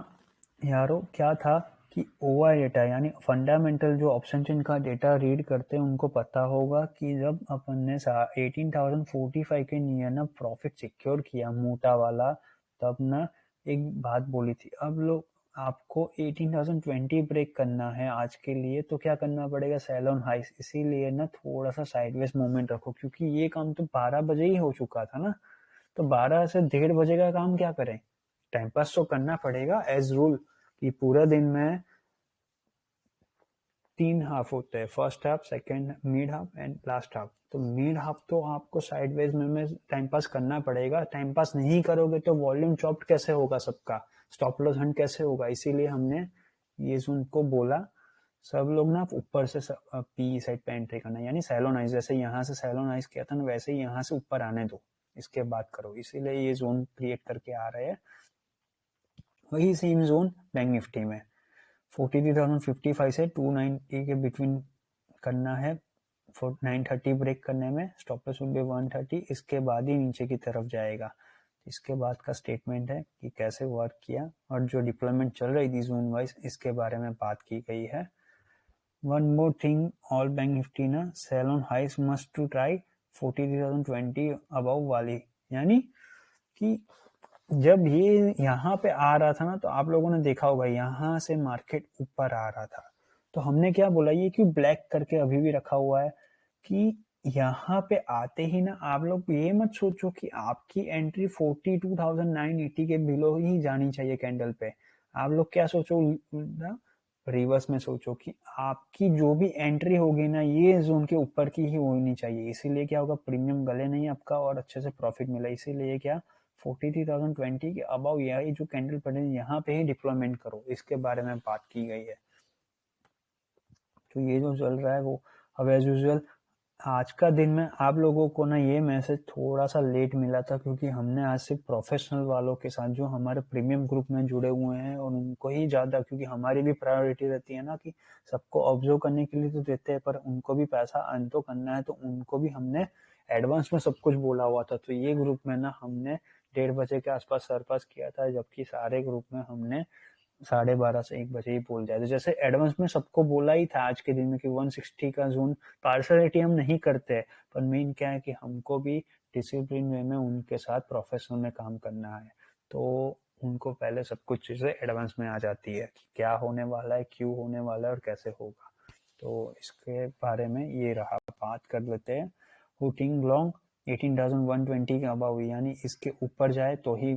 यारो क्या था कि ओआई डेटा यानी फंडामेंटल जो ऑप्शन चेन का डेटा रीड करते हैं उनको पता होगा कि जब अपन ने 18,045 के नियर ना प्रॉफिट सिक्योर किया मोटा वाला, तब ना एक बात बोली थी, अब लोग आपको 18,020 ब्रेक करना है आज के लिए, तो क्या करना पड़ेगा, सेल ऑन हाइस, इसीलिए ना थोड़ा सा साइडवेज मूवमेंट रखो, क्योंकि ये काम तो 12 बजे ही हो चुका था ना, तो 12 से 1:30 बजे का काम क्या करें, टाइम पास तो करना पड़ेगा एज रूल, कि पूरा दिन में 3 हाफ होते हैं, first half, second mid half and last half. तो मिड हाफ तो आपको साइडवेज में टाइम पास करना पड़ेगा, टाइम पास नहीं करोगे तो वॉल्यूम चॉप्ड कैसे होगा सबका, स्टॉप लॉस हंट कैसे होगा, इसीलिए हमने ये उनको बोला सब लोग ना ऊपर से पी साइड पे एंट्री करना, यानी सैलोनाइज, जैसे यहाँ से सैलोनाइज किया था ना वैसे ही यहाँ से ऊपर आने दो, इसके बाद करो, इसीलिए ये जोन क्रिएट करके आ रहे हैं। वही सेम जोन बैंक निफ्टी में 43,055 से 290 के बिटवीन करना है, 930 ब्रेक करने में, स्टॉप लॉस वुड बी 130, इसके बाद ही नीचे की तरफ जाएगा। इसके बाद का स्टेटमेंट है कि कैसे वर्क किया और जो डिप्लॉयमेंट चल रही थी जोन वाइज, इसके बारे में बात की गई है। One more thing, all Bank Nifty ना sell on highs must to try 43,020 above वाली, यानी कि जब ये यहाँ पे आ रहा था ना तो आप लोगों ने देखा होगा यहाँ से मार्केट ऊपर आ रहा था, तो हमने क्या बोला, ये क्यों ब्लैक करके अभी भी रखा हुआ है, कि यहाँ पे आते ही ना आप लोग ये मत सोचो कि आपकी एंट्री 42,980 के बिलो ही जानी चाहिए कैंडल पे, आप लोग क्या सोचो ना, रिवर्स में सोचो कि आपकी जो भी एंट्री होगी ना ये जोन के ऊपर की ही होनी चाहिए, इसीलिए क्या होगा, प्रीमियम गले नहीं आपका और अच्छे से प्रॉफिट मिला, इसीलिए क्या 43,020 के अबाउ यही जो कैंडल पड़े यहाँ पे ही डिप्लॉयमेंट करो, इसके बारे में बात की गई है। तो ये जो चल रहा है वो, अब एज यूजुअल आज का दिन में आप लोगों को ना ये मैसेज थोड़ा सा लेट मिला था, क्योंकि हमने आज सिर्फ प्रोफेशनल वालों के साथ जो हमारे प्रीमियम ग्रुप में जुड़े हुए हैं और उनको ही ज़्यादा, क्योंकि हमारी भी प्रायोरिटी रहती है ना कि सबको ऑब्जर्व करने के लिए तो देते हैं पर उनको भी पैसा अर्न तो करना है, तो उनको भी हमने एडवांस में सब कुछ बोला हुआ था। तो ये ग्रुप में ना हमने 1:30 बजे के आसपास सरपास किया था, जबकि सारे ग्रुप में हमने 12:30 से 1 बजे ही बोल जाए, तो जैसे एडवांस में सबको बोला ही था आज के दिन में कि 160 का जोन, पार्सलिटी हम नहीं करते, पर मेन क्या है कि हमको भी डिसिप्लिन वे में उनके साथ प्रोफेशनल में काम करना है, तो उनको पहले सब कुछ चीज़ें एडवांस में आ जाती है कि क्या होने वाला है, क्यों होने वाला है और कैसे होगा। तो इसके बारे में ये रहा, बात कर लेते हैं। हुटिंग लॉन्ग 18,120 के अबाव, यानी इसके ऊपर जाए तो ही,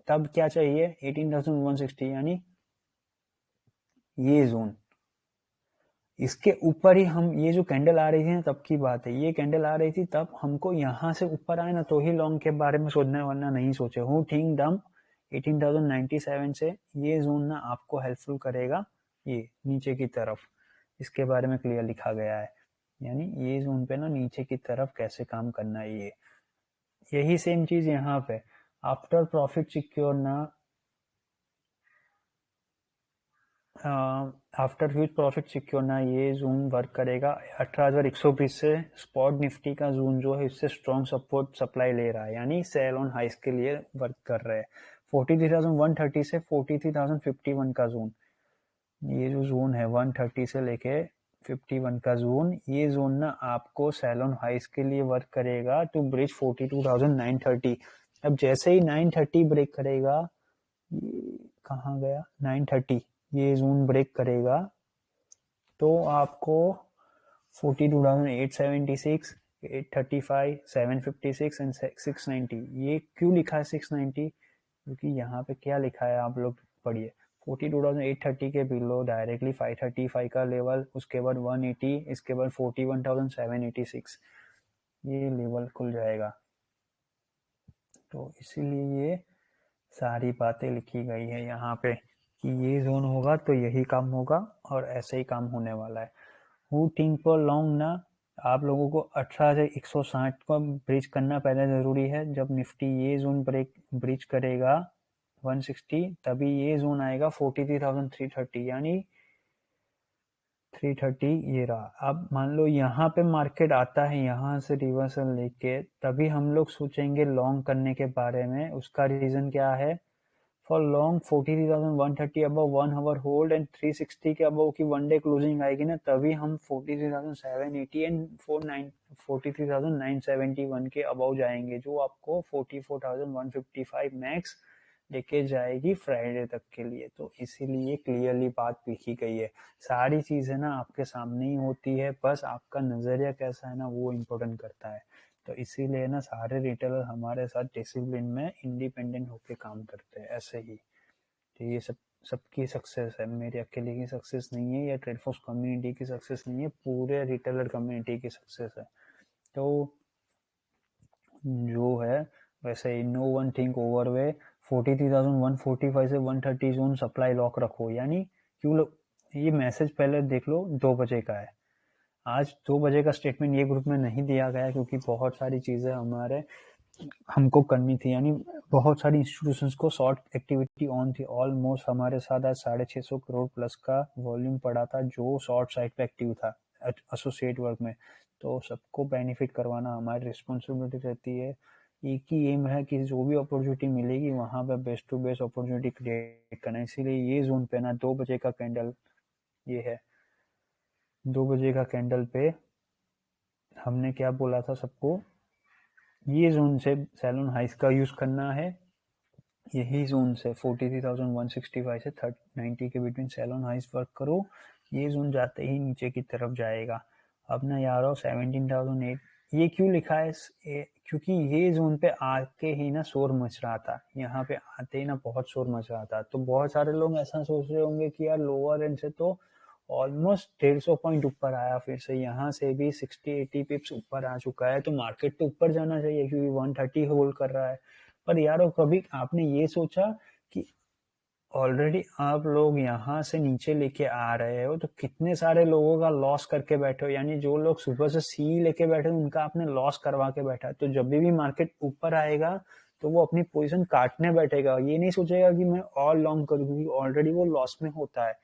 तब क्या चाहिए 18,160, यानी ये जोन, इसके ऊपर ही हम, ये जो कैंडल आ रही थी ना तब की बात है, ये कैंडल आ रही थी तब हमको यहाँ से ऊपर आए ना तो ही लॉन्ग के बारे में सोचने, वरना नहीं सोचे। हूँ ठीक दम 18,097 से ये जोन ना आपको हेल्पफुल करेगा, ये नीचे की तरफ, इसके बारे में क्लियर लिखा गया है, यानी ये जोन पे ना नीचे की तरफ कैसे काम करना है, ये यही सेम चीज यहाँ पे आफ्टर प्रॉफिट सिक्योर ना, आफ्टर ह्यूज प्रॉफिट सिक्योर ना ये जोन वर्क करेगा 18,120 से, स्पॉट निफ्टी का जोन जो है इससे स्ट्रॉन्ग सपोर्ट सप्लाई ले रहा है, यानी सेल ऑन हाइस के लिए वर्क कर रहे हैं। 43,130 से 43,051 का जोन, ये जो जोन है 130 से लेके 51 का जोन, ये जोन ना आपको सेल ऑन हाइस के लिए वर्क करेगा टू ब्रिज 42,930। अब जैसे ही 930 ब्रेक करेगा, ये कहाँ गया 930, ये जोन ब्रेक करेगा तो आपको 42,876, 835, 756 एंड 690। ये क्यों लिखा है 690? क्योंकि यहाँ पे क्या लिखा है आप लोग पढ़िए, 42,830 के बिलो डायरेक्टली 535 का लेवल, उसके बाद 180, इसके बाद 41,786, ये लेवल खुल जाएगा। तो इसीलिए ये सारी बातें लिखी गई है यहाँ पे कि ये जोन होगा तो यही काम होगा और ऐसे ही काम होने वाला है। हु थिंक फॉर लॉन्ग ना, आप लोगों को 18 से 160 को ब्रिज करना पहले जरूरी है। जब निफ्टी ये जोन ब्रिज करेगा 160, तभी ये जोन आएगा 43,330, यानी 330 ये रहा। अब मान लो यहाँ पे मार्केट आता है, यहाँ से रिवर्सल लेके, तभी हम लोग सोचेंगे लॉन्ग करने के बारे में। उसका रीजन क्या है? For long 43,130 above 1 hour hold and 360 के अबव की वन डे क्लोजिंग आएगी ना, तभी हम 43,780 एंड 43,971 के अबव जाएंगे, जो आपको 44,155 मैक्स लेके जाएगी फ्राइडे तक के लिए। तो इसीलिए क्लियरली बात लिखी गई है। सारी चीजें ना आपके सामने ही होती है, बस आपका नजरिया कैसा है ना वो इम्पोर्टेंट करता है। तो इसीलिए ना सारे रिटेलर हमारे साथ डिसिप्लिन में इंडिपेंडेंट होके काम करते हैं ऐसे ही। तो ये सबकी सक्सेस है, मेरी अकेले की सक्सेस नहीं है, या ट्रेडफोर्स कम्युनिटी की सक्सेस नहीं है, पूरे रिटेलर कम्युनिटी की सक्सेस है। तो जो है वैसे नो वन थिंक ओवर वे, 43,145 से 130 जोन सप्लाई लॉक रखो। यानी क्यों ये मैसेज पहले देख लो, 2 बजे का है। आज 2 बजे का स्टेटमेंट ये ग्रुप में नहीं दिया गया क्योंकि बहुत सारी चीजें हमको करनी थी, यानी बहुत सारी इंस्टीट्यूशंस को शॉर्ट एक्टिविटी ऑन थी। ऑलमोस्ट हमारे साथ आज 650 करोड़ प्लस का वॉल्यूम पड़ा था जो शॉर्ट साइड पे एक्टिव था एसोसिएट वर्क में। तो सबको बेनिफिट करवाना हमारी रिस्पॉन्सिबिलिटी रहती है। एक ही एम है कि जो भी अपॉर्चुनिटी मिलेगी वहां पे best to best opportunity create करना। इसीलिए ये जोन पे ना 2 बजे का कैंडल, ये है 2 बजे का कैंडल पे हमने क्या बोला था सबको, ये जोन से सेल ऑन हाइस का यूज करना है। यही जोन से 43,165 से 90 के बिटवीन सेल ऑन हाइस वर्क करो। ये जोन जाते ही नीचे की तरफ जाएगा। अब ना यारो 17,008 ये क्यों लिखा है? क्योंकि ये जोन पे आके ही ना शोर मच रहा था, यहाँ पे आते ही ना बहुत शोर मच रहा था। तो बहुत सारे लोग ऐसा सोच रहे होंगे कि यार लोअर एंड से तो ऑलमोस्ट 150 पॉइंट ऊपर आया, फिर से यहाँ से भी 60-80 पिप्स ऊपर आ चुका है, तो मार्केट तो ऊपर जाना चाहिए क्योंकि 130 होल्ड कर रहा है। पर यारो कभी आपने ये सोचा कि ऑलरेडी आप लोग यहाँ से नीचे लेके आ रहे हो तो कितने सारे लोगों का लॉस करके बैठे हो? यानी जो लोग सुबह से सी लेके बैठे हो उनका आपने लॉस करवा के बैठा है। तो जब भी मार्केट ऊपर आएगा तो वो अपनी पोजीशन काटने बैठेगा, ये नहीं सोचेगा कि मैं और लॉन्ग करूँ, क्योंकि ऑलरेडी वो लॉस में होता है।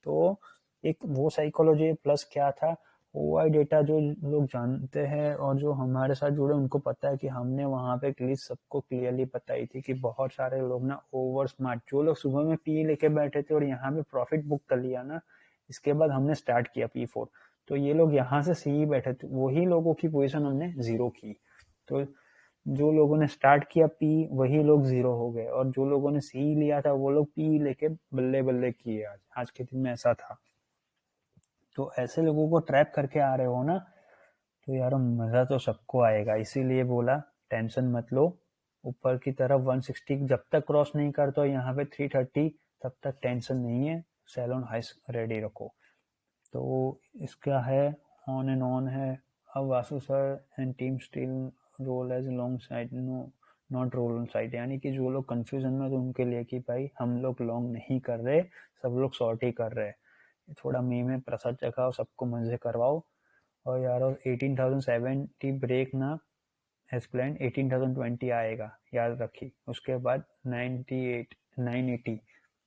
तो एक वो साइकोलॉजी प्लस क्या था, ओआई डेटा जो लोग जानते हैं और जो हमारे साथ जुड़े उनको पता है कि हमने वहां पे एटलीस्ट सबको क्लियरली बताई थी कि बहुत सारे लोग ना ओवर स्मार्ट, जो लोग सुबह में पी लेके बैठे थे और यहाँ पे प्रॉफिट बुक कर लिया ना, इसके बाद हमने स्टार्ट किया P4, तो ये लोग यहाँ से सी बैठे थे, वही लोगों की पोजिशन हमने जीरो की। तो जो लोगों ने स्टार्ट किया पी वही लोग जीरो हो गए, और जो लोगों ने सी लिया था वो लोग पी लेके बल्ले बल्ले किए। आज के दिन में ऐसा था। तो ऐसे लोगों को ट्रैप करके आ रहे हो ना, तो यार मजा तो सबको आएगा। इसीलिए बोला टेंशन मत लो, ऊपर की तरफ 160 जब तक क्रॉस नहीं करते हो यहाँ पे 330 तब तक टेंशन नहीं है, सेल ऑन हाइस रेडी रखो। तो इसका है ऑन एंड ऑन है। अब Vasu sir and team still roll as long side, no not roll on side, यानी कि जो लोग कंफ्यूजन में तो उनके लिए कि भाई हम लोग लॉन्ग नहीं कर रहे, सब लोग शॉर्ट ही कर रहे हैं। थोड़ा में प्रसाद चखाओ, सबको मजे करवाओ। और यार 18,070 ब्रेक ना एज प्लान 18,020 आएगा, याद रखिए। उसके बाद 980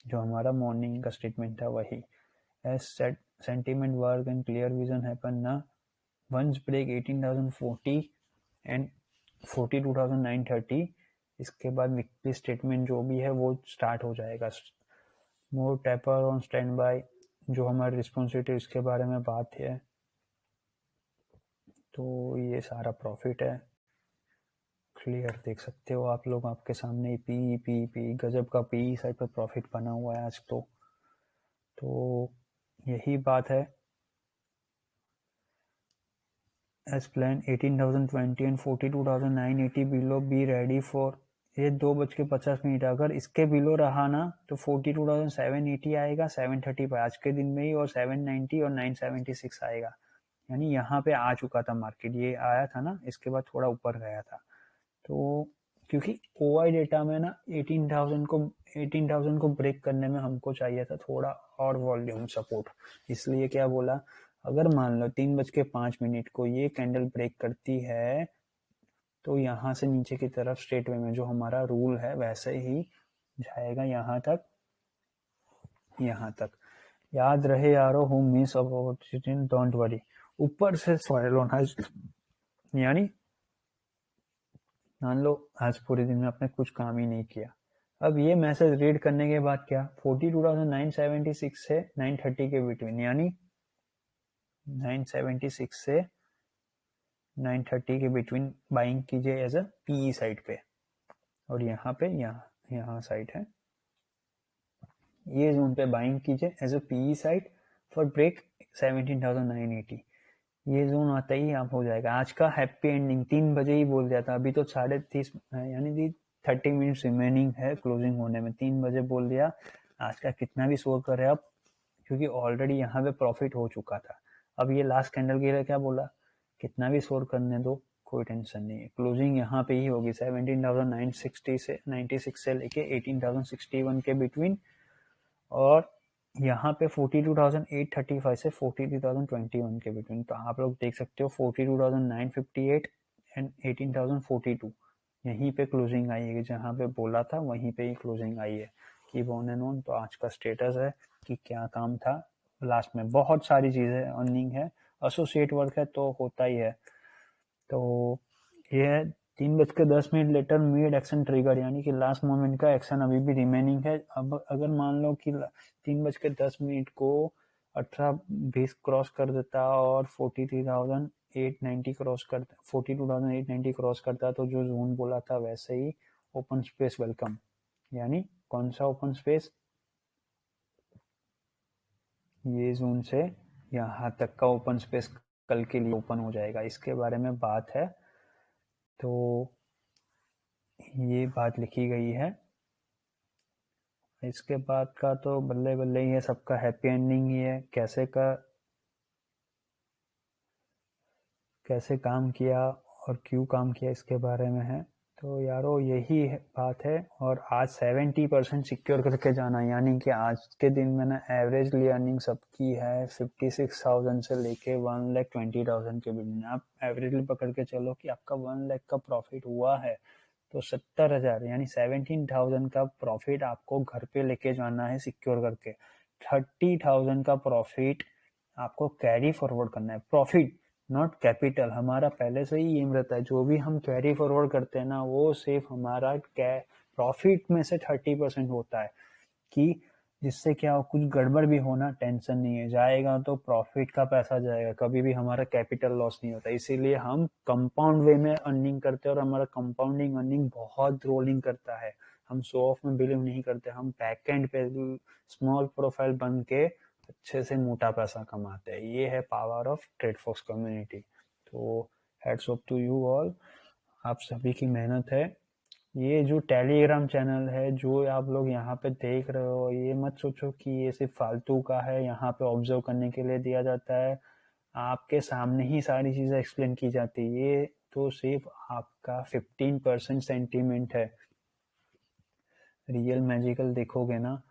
जो हमारा मॉर्निंग का स्टेटमेंट था वही। As set sentiment work and clear vision happen ना, वंस ब्रेक 18,040 एंड 42,930, इसके बाद वीकली स्टेटमेंट जो भी है वो स्टार्ट हो जाएगा। मोर टैपर ऑन स्टैंड बाय, जो हमारी रिस्पॉन्सिबिलिटी इसके बारे में बात है। तो ये सारा प्रॉफिट है, क्लियर देख सकते हो आप लोग, आपके सामने पी पी पी गजब का पी साइड पर प्रॉफिट बना हुआ है आज। तो यही बात है। As plan 18,020 and 42,980 below, be ready for. ये 2:50 अगर इसके बिलो रहा ना तो 42,780 आएगा 730 पर आज के दिन में ही, और 790 और 976 आएगा। यानी यहाँ पे आ चुका था मार्केट, ये आया था ना, इसके बाद थोड़ा ऊपर गया था। तो क्योंकि ओआई डेटा में ना 18,000 को ब्रेक करने में हमको चाहिए था थोड़ा और वॉल्यूम सपोर्ट, इसलिए क्या बोला, अगर मान लो 3:05 को ये कैंडल ब्रेक करती है तो यहाँ से नीचे की तरफ स्ट्रेट वे में जो हमारा रूल है वैसे ही जाएगा यहाँ तक, यहाँ तक। याद रहे यारो, who miss opportunity don't worry. ऊपर से सॉइल ऑन हाइज, यानी मान लो आज पूरे दिन में आपने कुछ काम ही नहीं किया। अब ये मैसेज रीड करने के बाद क्या, 42,976 से 930 के बिटवीन, यानी 976 से 930 के बिटवीन बाइंग कीजिए एज अ पीई साइड पे, और यहाँ पे यहाँ साइड है, ये जोन पे बाइंग कीजिए as a PE side for break 17,980। ये जोन आता ही आप हो जाएगा। आज का हैप्पी एंडिंग 3 बजे ही बोल दिया था, अभी तो 30:30 यानी 30 मिनट्स रिमेनिंग है क्लोजिंग होने में, 3 बजे बोल दिया। आज का कितना भी शो करे अब, क्योंकि ऑलरेडी यहाँ पे प्रॉफिट हो चुका था। अब ये लास्ट कैंडल के लिए क्या बोला, कितना भी शोर करने दो, कोई टेंशन नहीं है, क्लोजिंग यहाँ पे ही होगी 17,960 से 96 से लेके 18,061 के बिटवीन, और यहाँ पे 42,835 से 43,021 के बिटवीन। तो आप लोग देख सकते हो 42,958 एंड 18,042 यहीं पे क्लोजिंग आई है, जहाँ पे बोला था वहीं पे ही क्लोजिंग आई है। Keep on and on. तो आज का स्टेटस है कि क्या काम था लास्ट में, बहुत सारी चीजें अर्निंग है, एसोसिएट वर्क है तो होता ही है। तो ये 3:10 लेटर मिड एक्शन ट्रिगर, यानी कि लास्ट मोमेंट का एक्शन अभी भी रिमेनिंग है। अब अगर मान लो कि 3:10 को 18:20 क्रॉस कर देता और 43,890 क्रॉस करता, 42,890 क्रॉस करता, तो जो जोन बोला था वैसे ही ओपन स्पेस वेलकम। यानी कौन सा ओपन स्पेस, ये जोन से यहाँ तक का ओपन स्पेस कल के लिए ओपन हो जाएगा, इसके बारे में बात है। तो ये बात लिखी गई है। इसके बाद का तो बल्ले बल्ले ही है, सबका हैप्पी एंडिंग ही है। कैसे काम किया और क्यों काम किया इसके बारे में है। तो यारो यही बात है। और आज 70% सिक्योर करके जाना, यानी कि आज के दिन में ना एवरेजली अर्निंग सबकी है 56,000 से लेके 1,20,000 के बीच में। आप एवरेजली पकड़ के चलो कि आपका 1 लाख का प्रॉफिट हुआ है, तो 70,000 यानी 17,000 का प्रॉफिट आपको घर पे लेके जाना है सिक्योर करके। 30,000 का प्रॉफिट आपको कैरी फॉरवर्ड करना है, प्रॉफिट नॉट कैपिटल। हमारा पहले से ही एम रहता है, जो भी हम कैरी फॉरवर्ड करते हैं ना वो सिर्फ हमारा प्रॉफिट में से 30% होता है, कि जिससे क्या हो, कुछ गड़बड़ भी होना टेंशन नहीं है, जाएगा तो प्रॉफिट का पैसा जाएगा, कभी भी हमारा कैपिटल लॉस नहीं होता। इसीलिए हम कंपाउंड वे में अर्निंग करते हैं, और हमारा कंपाउंडिंग अर्निंग बहुत रोलिंग करता है। हम शो ऑफ में बिलीव नहीं करते, हम बैक एंड पे स्मॉल प्रोफाइल बन के अच्छे से मोटा पैसा कमाते हैं। ये है पावर ऑफ ट्रेडफॉक्स कम्युनिटी। तो hats off to you all, आप सभी की मेहनत है। ये जो टेलीग्राम चैनल है जो आप लोग यहाँ पे देख रहे हो, ये मत सोचो कि ये सिर्फ फालतू का है, यहाँ पे ऑब्जर्व करने के लिए दिया जाता है। आपके सामने ही सारी चीजें एक्सप्लेन की जाती है, ये तो सिर्फ आपका 15% सेंटीमेंट है। रियल मैजिकल देखोगे ना,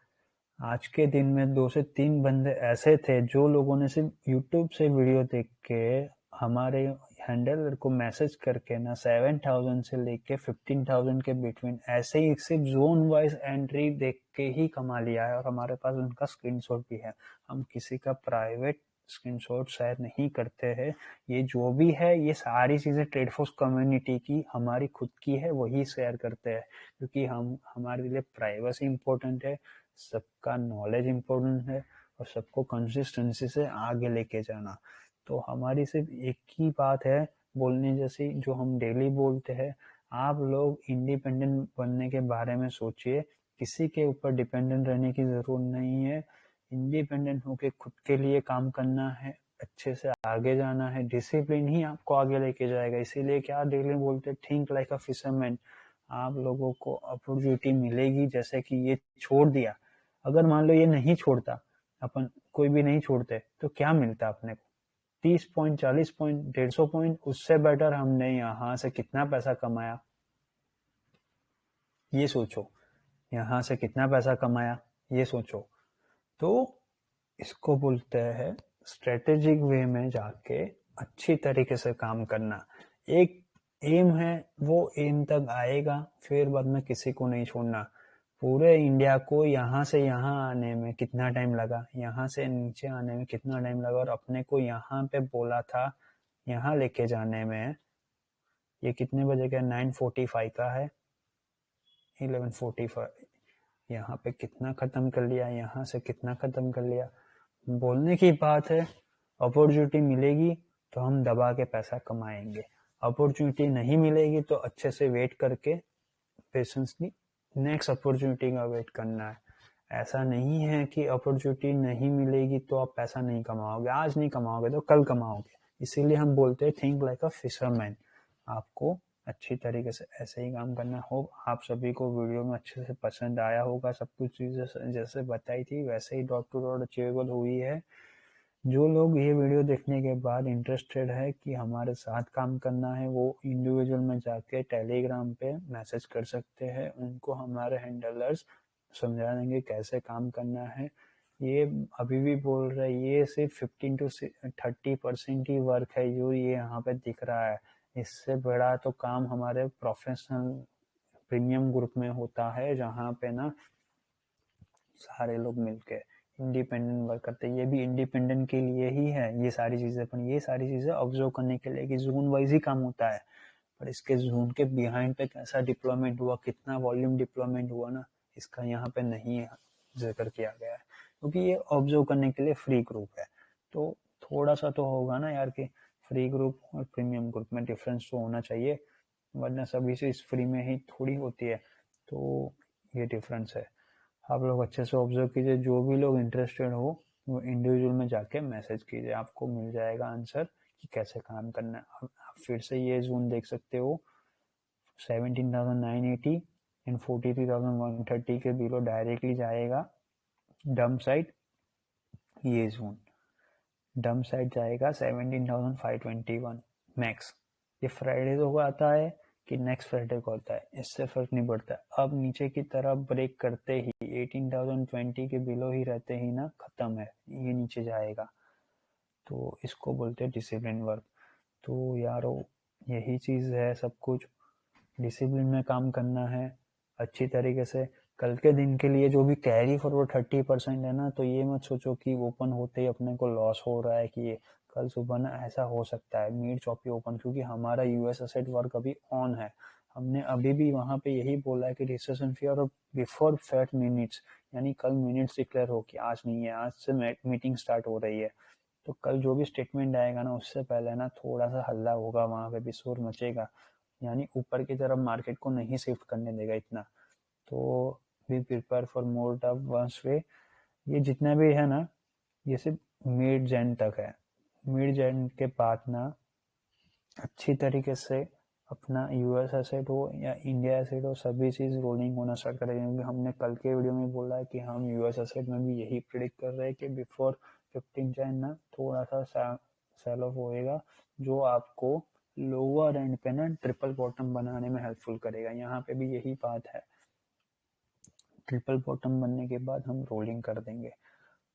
आज के दिन में 2 से 3 बंदे ऐसे थे जो लोगों ने सिर्फ यूट्यूब से वीडियो देख के हमारे हैंडलर को मैसेज करके ना 7,000 से लेके 15,000 के बिटवीन ऐसे ही सिर्फ जोन वाइज एंट्री देख के ही कमा लिया है, और हमारे पास उनका स्क्रीनशॉट भी है। हम किसी का प्राइवेट स्क्रीनशॉट शेयर नहीं करते हैं। ये जो भी है ये सारी चीजें ट्रेडफॉक्स कम्युनिटी की हमारी खुद की है, वही शेयर करते हैं, क्योंकि हमारे लिए प्राइवेसी इंपॉर्टेंट है, सबका नॉलेज इम्पोर्टेंट है, और सबको कंसिस्टेंसी से आगे लेके जाना। तो हमारी सिर्फ एक ही बात है बोलने जैसी जो हम डेली बोलते हैं। आप लोग इंडिपेंडेंट बनने के बारे में सोचिए, किसी के ऊपर डिपेंडेंट रहने की जरूरत नहीं है। इंडिपेंडेंट होके खुद के लिए काम करना है, अच्छे से आगे जाना है। डिसिप्लिन ही आपको आगे लेके जाएगा। इसीलिए क्या डेली बोलते, थिंक लाइक अ फिशरमैन। आप लोगों को अपॉर्चुनिटी मिलेगी, जैसे कि ये छोड़ दिया, अगर मान लो ये नहीं छोड़ता, अपन कोई भी नहीं छोड़ते, तो क्या मिलता अपने को? 30 पॉइंट, 40 पॉइंट, 150 पॉइंट। उससे बेटर हमने यहाँ से कितना पैसा कमाया, ये सोचो। यहाँ से कितना पैसा कमाया, ये सोचो। तो इसको बोलते हैं स्ट्रेटेजिक वे में जाके अच्छी तरीके से काम करना। एक एम है, वो एम तक आएगा, फिर बाद में किसी को नहीं छोड़ना। पूरे इंडिया को यहाँ से यहाँ आने में कितना टाइम लगा, यहाँ से नीचे आने में कितना टाइम लगा, और अपने को यहाँ पे बोला था यहाँ लेके जाने में। ये कितने बजे का? 9:45 का है, 11:45। यहाँ पे कितना खत्म कर लिया, यहाँ से कितना खत्म कर लिया। बोलने की बात है। अपॉर्चुनिटी मिलेगी तो हम दबा के पैसा कमाएंगे, अपॉर्चुनिटी नहीं मिलेगी तो अच्छे से वेट करके पेशेंसली नेक्स्ट अपॉर्चुनिटी का वेट करना है। ऐसा नहीं है कि अपॉर्चुनिटी नहीं मिलेगी तो आप पैसा नहीं कमाओगे, आज नहीं कमाओगे तो कल कमाओगे। इसीलिए हम बोलते हैं थिंक लाइक अ फिशरमैन। आपको अच्छी तरीके से ऐसे ही काम करना हो। आप सभी को वीडियो में अच्छे से पसंद आया होगा। सब कुछ चीज़ें जैसे बताई थी वैसे ही डॉट टू डॉट अचीवेबल हुई है। जो लोग ये वीडियो देखने के बाद इंटरेस्टेड है कि हमारे साथ काम करना है, वो इंडिविजुअल में जाके टेलीग्राम पे मैसेज कर सकते हैं। उनको हमारे हैंडलर्स समझा देंगे कैसे काम करना है। ये अभी भी बोल रहे हैं, ये सिर्फ 15 to 30% ही वर्क है जो ये यहाँ पे दिख रहा है। इससे बड़ा तो काम हमारे प्रोफेशनल प्रीमियम ग्रुप में होता है, जहाँ पे ना सारे लोग मिलके इंडिपेंडेंट वर्क करते हैं। ये भी इंडिपेंडेंट के लिए ही है ये सारी चीजें, पर ये सारी चीजें ऑब्जर्व करने के लिए कि जोन वाइज ही काम होता है। पर इसके जोन के बिहाइंड पे कैसा डिप्लॉयमेंट हुआ, कितना वॉल्यूम डिप्लॉयमेंट हुआ ना, इसका यहाँ पे नहीं जिक्र किया गया है, क्योंकि ये ऑब्जर्व करने के लिए फ्री ग्रुप है। तो थोड़ा सा तो होगा ना यार, कि फ्री ग्रुप और प्रीमियम ग्रुप में डिफरेंस तो होना चाहिए, वरना सभी से इस फ्री में ही थोड़ी होती है। तो ये डिफरेंस है। आप लोग अच्छे से ऑब्जर्व कीजिए। जो भी लोग इंटरेस्टेड हो वो इंडिविजुअल में जाके मैसेज कीजिए, आपको मिल जाएगा आंसर कि कैसे काम करना है। आप फिर से ये जोन देख सकते हो, 17,980 एंड 43,130 के बिलो डायरेक्टली जाएगा डम साइड। ये जोन डम साइड जाएगा 17,521 मैक्स। ये फ्राइडे को आता है कि नेक्स्ट फ्राइडे को आता है, इससे फर्क नहीं पड़ता। अब नीचे की तरफ ब्रेक करते ही 18,020 के बिलो ही रहते ही ना, खत्म है, ये नीचे जाएगा। तो इसको बोलते हैं डिसिप्लिन वर्क। तो यारो यही चीज़ है सब कुछ। डिसिप्लिन में काम करना है अच्छी तरीके से। कल के दिन के लिए जो भी कैरी फॉरवर्ड 30% है ना, तो ये मत सोचो कि ओपन होते ही अपने को लॉस हो रहा है, कि ये कल सुबह ना ऐसा हो सकता है मीड चॉपी ओपन, क्योंकि हमारा यूएस एसेट वर्क अभी ऑन है। हमने अभी भी वहां पे यही बोला है कि रिसेशन फियर और बिफोर फैट मिनट्स, यानी कल मिनट्स डिक्लेयर हो कि आज नहीं है, आज से मीटिंग स्टार्ट हो रही है। तो कल जो भी स्टेटमेंट आएगा ना, उससे पहले ना थोड़ा सा हल्ला होगा, वहां पे भी शोर मचेगा, यानी ऊपर की तरफ मार्केट को नहीं शिफ्ट करने देगा इतना। तो be prepare for more tough ones way. ये जितना भी है ना, ये सिर्फ मिड जैन तक है। मिड जैन के बाद ना अच्छी तरीके से अपना यूएस एसेट हो या इंडिया एसेट हो, सभी चीज रोलिंग होना स्टार्ट करेगी। क्योंकि हमने कल के वीडियो में बोला है कि हम यूएस एसेट में भी यही प्रिडिक्ट कर रहे हैं कि बिफोर 15 जैन ना थोड़ा सा सेल ऑफ होएगा, जो आपको लोअर एंड पे ना ट्रिपल बॉटम बनाने में हेल्पफुल करेगा। यहाँ पे भी यही बात है, ट्रिपल बॉटम बनने के बाद हम रोलिंग कर देंगे।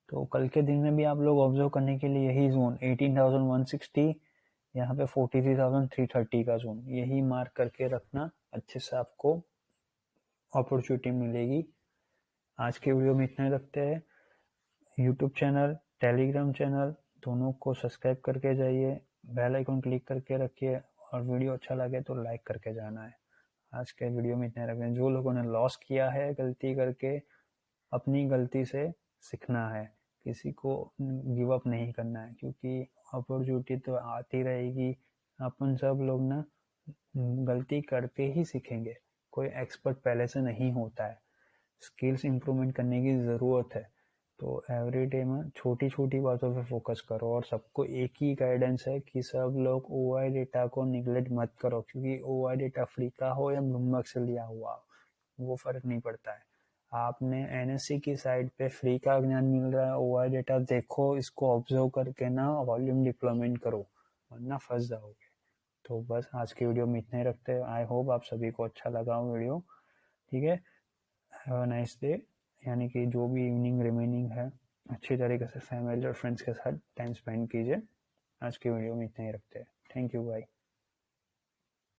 तो कल के दिन में भी आप लोग ऑब्जर्व करने के लिए यही जोन 18,160, यहाँ पे 43,330 का जोन, यही मार्क करके रखना। अच्छे से आपको अपॉर्चुनिटी मिलेगी। आज के वीडियो में इतना ही रखते हैं। यूट्यूब चैनल, टेलीग्राम चैनल दोनों को सब्सक्राइब करके जाइए, बेल आइकन क्लिक करके रखिए, और वीडियो अच्छा लगे तो लाइक करके जाना है। आज के वीडियो में इतना रखते हैं। जो लोगों ने लॉस किया है गलती करके, अपनी गलती से सीखना है, किसी को गिव अप नहीं करना है, क्योंकि अपॉर्चुनिटी तो आती रहेगी। अपन सब लोग ना गलती करके ही सीखेंगे, कोई एक्सपर्ट पहले से नहीं होता है, स्किल्स इंप्रूवमेंट करने की ज़रूरत है। तो एवरी डे में छोटी छोटी बातों पे फोकस करो, और सबको एक ही गाइडेंस है कि सब लोग ओआई डेटा को निगलेक्ट मत करो, क्योंकि ओआई डेटा फ्री का हो या ब्लूमबर्ग से लिया हुआ वो फर्क नहीं पड़ता है। आपने एनएससी की साइड पे फ्री का ज्ञान मिल रहा है, ओआई डेटा देखो, इसको ऑब्जर्व करके ना वॉल्यूम डिप्लॉयमेंट करो, वरना फंस जाओगे। तो बस आज की वीडियो में इतना ही रखते हैं। आई होप आप सभी को अच्छा लगा वीडियो। ठीक है, हैव अ नाइस डे। यानी कि जो भी इवनिंग रिमेनिंग है, अच्छी तरीके से फैमिली और फ्रेंड्स के साथ टाइम स्पेंड कीजिए। आज की वीडियो में इतना ही रखते हैं। Thank you, bye.